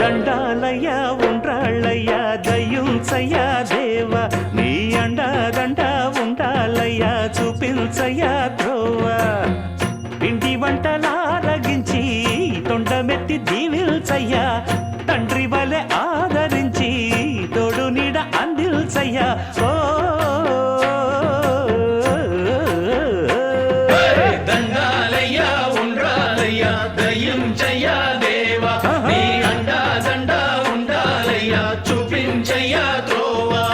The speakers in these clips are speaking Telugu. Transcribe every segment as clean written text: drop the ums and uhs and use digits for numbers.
దండాలయ్యా ఉండ్రాళ్ళయ్యా దయ్యుంచయ్యా దేవ నీ అండాదండ ఉండాలయ్యా చూపించయ్యా త్రోవ పిండి వంటలారగించి తొండమెత్తి దీవిల్చయ్యా తండ్రి వలె ఆదరించి తోడు నీడ అందిల్చయ్యా ఓ దండాలయ్యా ఉండ్రాలయ్యా దయ్యుంచయ్యా దేవ నీ అండాదండ ఉండాలయ్యా చూపించయ్యా త్రోవా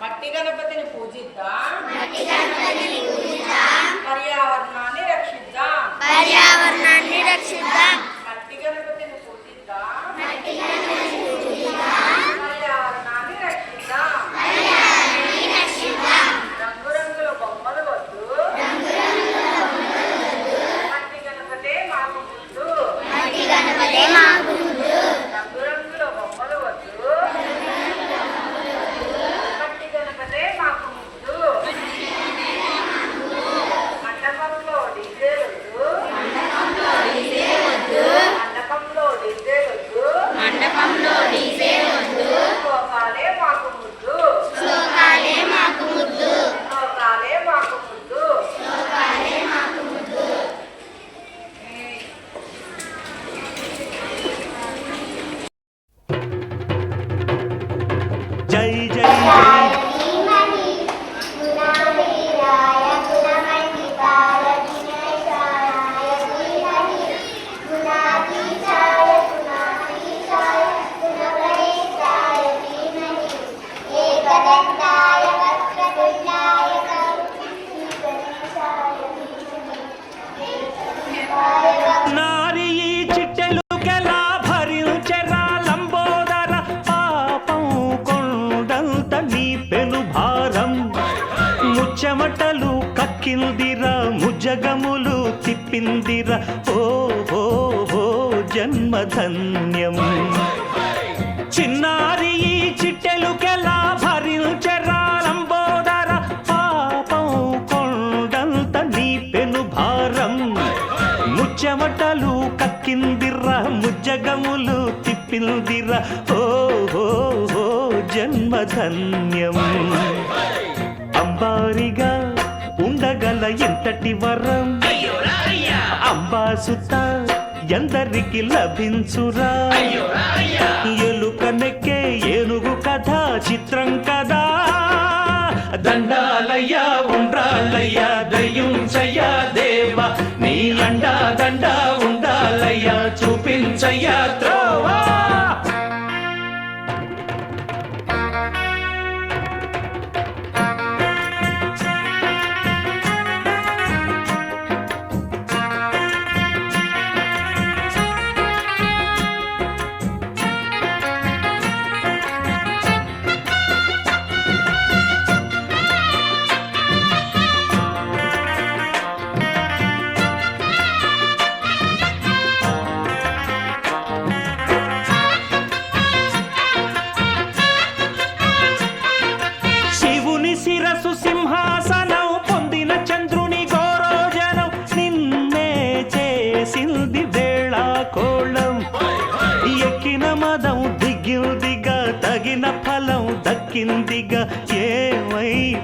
మట్టి గణపతిని పూజిద్దాం పర్యావరణాన్ని రక్షిద్దాం మట్టి గణపతిని పూజిద్దాం పర్యావరణాన్ని రక్షిద్దాం రంగురంగుల బొమ్మలు వద్దు మట్టి గణపతే మాకు ముద్దు రంగురంగుల బొమ్మలు వద్దు మట్టి గణపతే మాకు ముద్దు మండపంలో డీజే వద్దు మండపంలో డీజే వద్దు శ్లోకాలే మాకు ముద్దు శ్లోకాలే మాకు ముద్దు జై జై జై నారీ ఈ చిట్టెలుకెలా భరించెరా లంబోదర పాపం కొండంత నీ పెను భారం ముచ్చమటలు కక్కిందిరా ముజగములు తిప్పిందిరా ఓ ఓ ఓ జన్మధన్యం చిన్నారి ఈ చిట్టెలుకెలా భరించెరా లంబోదర పాపం కొండంత నీ పెను భారం ముచ్చమటలు కక్కిందిర్రా ముజ్జగములు తిప్పిందిరా ఓ ఓ ఓ జన్మధన్యం అంబారిగా ఉండగల ఎంతటి వరం అంబాసుత ఎందరికి లభించురా ఎలుక నెక్కే ఏనుగు కథ చిత్రం కదా దండాలయ్యా ఉండ్రాళ్ళయ్యా దయ్యుంచయ్యా దేవ నీ అండా దండ ఉండాలయ్యా చూపించయ్యా త్రోవా ఫలం దక్కిందిగా ఏమైపోయింది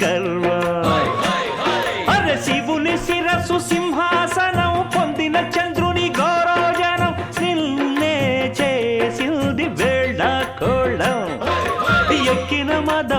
గర్వం అరే శివుని శిరస్సు సింహాసనం పొందిన చంద్రుని గౌరవజనం నిన్నే చేసింది వేళ కోళం ఎక్కిన మద